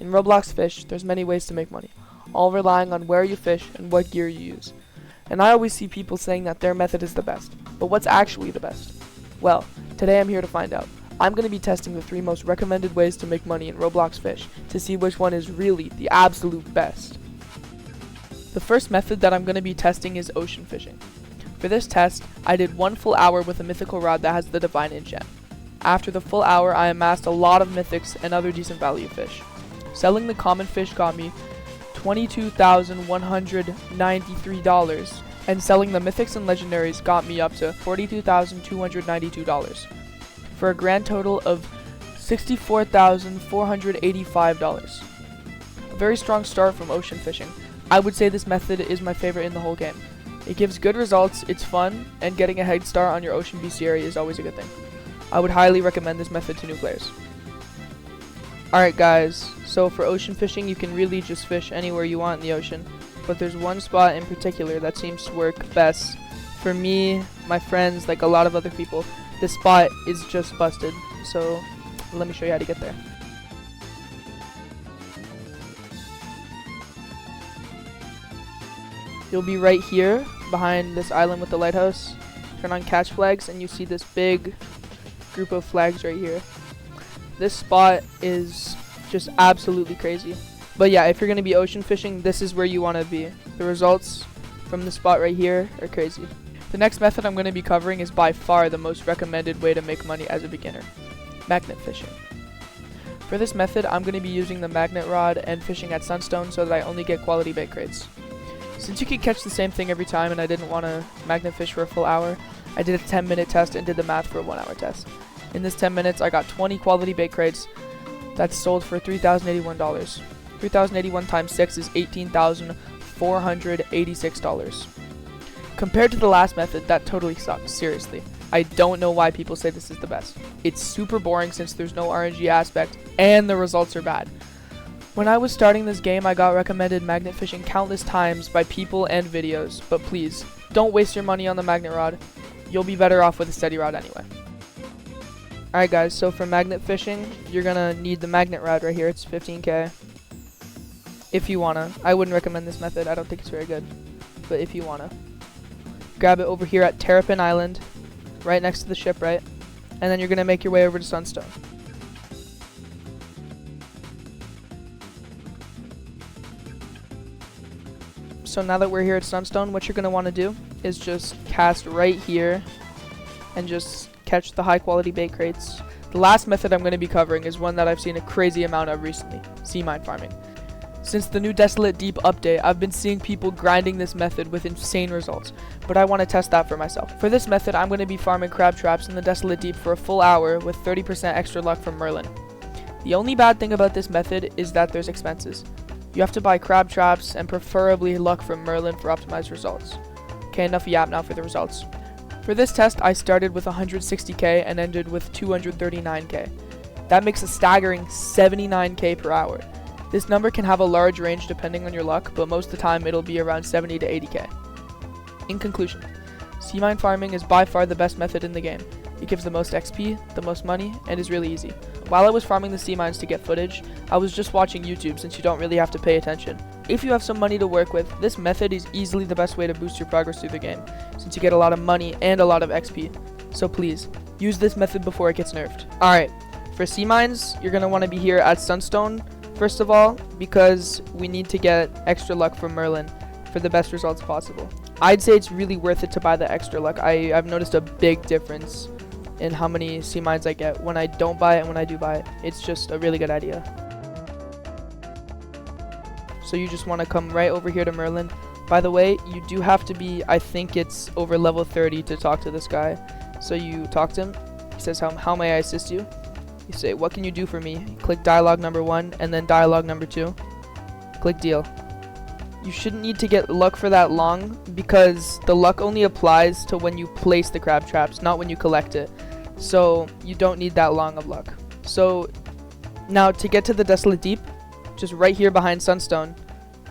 In Roblox Fish, there's many ways to make money, all relying on where you fish and what gear you use. And I always see people saying that their method is the best, but what's actually the best? Well, today I'm here to find out. I'm going to be testing the 3 most recommended ways to make money in Roblox Fish to see which one is really the absolute best. The first method that I'm going to be testing is ocean fishing. For this test, I did 1 full hour with a mythical rod that has the divine enchant. After the full hour, I amassed a lot of mythics and other decent value fish. Selling the common fish got me $22,193, and selling the mythics and legendaries got me up to $42,292, for a grand total of $64,485. A very strong start from ocean fishing. I would say this method is my favorite in the whole game. It gives good results, it's fun, and getting a head start on your ocean BC area is always a good thing. I would highly recommend this method to new players. Alright guys, so for ocean fishing you can really just fish anywhere you want in the ocean, but there's one spot in particular that seems to work best. For me, my friends, like a lot of other people, this spot is just busted, so let me show you how to get there. You'll be right here behind this island with the lighthouse. Turn on catch flags and you see this big group of flags right here. This spot is just absolutely crazy. But yeah, if you're going to be ocean fishing, this is where you want to be. The results from the spot right here are crazy. The next method I'm going to be covering is by far the most recommended way to make money as a beginner: magnet fishing. For this method, I'm going to be using the magnet rod and fishing at sunstone so that I only get quality bait crates. Since you can catch the same thing every time and I didn't want to magnet fish for a full hour, I did a 10-minute test and did the math for a 1-hour test. In this 10 minutes, I got 20 quality bait crates that sold for $3,081. 3,081 times 6 is $18,486. Compared to the last method, that totally sucks, seriously. I don't know why people say this is the best. It's super boring since there's no RNG aspect, and the results are bad. When I was starting this game, I got recommended magnet fishing countless times by people and videos, but please, don't waste your money on the magnet rod. You'll be better off with a steady rod anyway. Alright guys, so for magnet fishing, you're gonna need the magnet rod right here. It's 15k. If you wanna. I wouldn't recommend this method. I don't think it's very good. But if you wanna. Grab it over here at Terrapin Island, right next to the shipwright. And then you're gonna make your way over to Sunstone. So now that we're here at Sunstone, what you're gonna wanna do is just cast right here and just catch the high quality bait crates. The last method I'm going to be covering is one that I've seen a crazy amount of recently: sea mine farming. Since the new Desolate Deep update, I've been seeing people grinding this method with insane results, but I want to test that for myself. For this method, I'm going to be farming crab traps in the Desolate Deep for a full hour with 30% extra luck from Merlin. The only bad thing about this method is that there's expenses. You have to buy crab traps and preferably luck from Merlin for optimized results. Okay, enough yap now for the results. For this test, I started with 160k and ended with 239k. That makes a staggering 79k per hour. This number can have a large range depending on your luck, but most of the time it'll be around 70 to 80k. In conclusion, sea mine farming is by far the best method in the game. It gives the most XP, the most money, and is really easy. While I was farming the sea mines to get footage, I was just watching YouTube since you don't really have to pay attention. If you have some money to work with, this method is easily the best way to boost your progress through the game, since you get a lot of money and a lot of XP. So please, use this method before it gets nerfed. Alright, for sea mines, you're going to want to be here at Sunstone, first of all, because we need to get extra luck from Merlin for the best results possible. I'd say it's really worth it to buy the extra luck. I've noticed a big difference in how many sea mines I get when I don't buy it and when I do buy it. It's just a really good idea. So you just want to come right over here to Merlin. By the way, you do have to be, I think it's over level 30 to talk to this guy. So you talk to him. He says, how may I assist you? You say, what can you do for me? Click dialogue number 1 and then dialogue number 2. Click deal. You shouldn't need to get luck for that long because the luck only applies to when you place the crab traps, not when you collect it. So you don't need that long of luck. So now to get to the Desolate Deep, just right here behind Sunstone,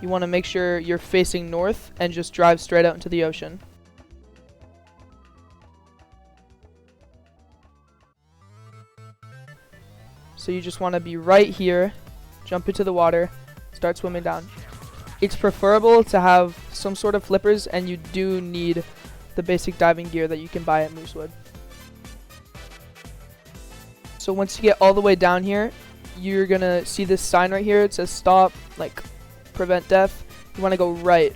you want to make sure you're facing north and just drive straight out into the ocean. So you just want to be right here jump into the water, start swimming down. It's preferable to have some sort of flippers, and you do need the basic diving gear that you can buy at Moosewood. So once you get all the way down here, you're gonna see this sign right here. It says stop, like prevent death. You wanna go right.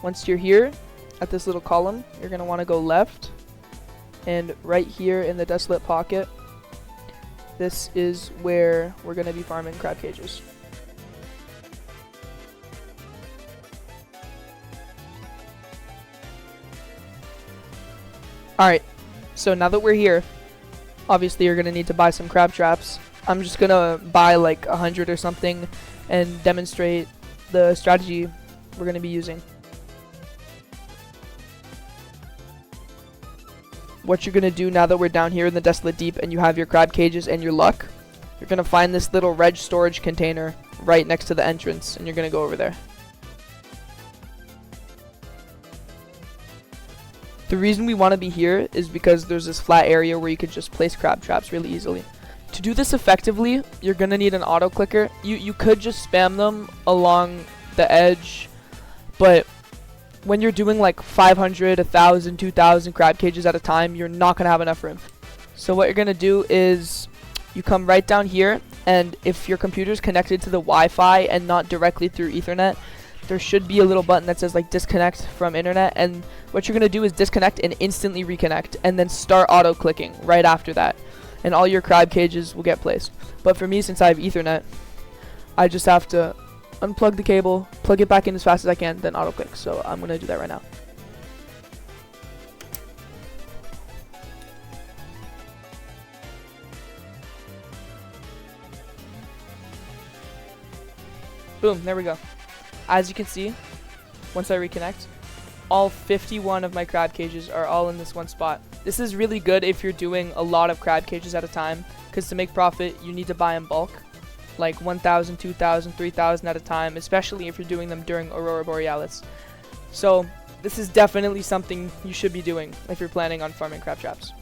Once you're here at this little column, you're gonna wanna go left. And right here in the desolate pocket, this is where we're gonna be farming crab cages. Alright, so now that we're here, obviously you're going to need to buy some crab traps. I'm just going to buy like 100 or something and demonstrate the strategy we're going to be using. What you're going to do now that we're down here in the desolate deep and you have your crab cages and your luck, you're going to find this little reg storage container right next to the entrance, and you're going to go over there. The reason we want to be here is because there's this flat area where you could just place crab traps really easily. To do this effectively, you're going to need an auto clicker. You could just spam them along the edge, but when you're doing like 500, 1,000, 2,000 crab cages at a time, you're not going to have enough room. So what you're going to do is you come right down here, and if your computer's connected to the Wi-Fi and not directly through Ethernet, there should be a little button that says like disconnect from internet, and what you're going to do is disconnect and instantly reconnect, and then start auto clicking right after that, and all your crab cages will get placed. But for me, since I have Ethernet, I just have to unplug the cable, plug it back in as fast as I can, then auto click. So I'm going to do that right now. Boom, there we go. As you can see, once I reconnect, all 51 of my crab cages are all in this one spot. This is really good if you're doing a lot of crab cages at a time, because to make profit, you need to buy in bulk, like 1,000, 2,000, 3,000 at a time, especially if you're doing them during Aurora Borealis. So this is definitely something you should be doing if you're planning on farming crab traps.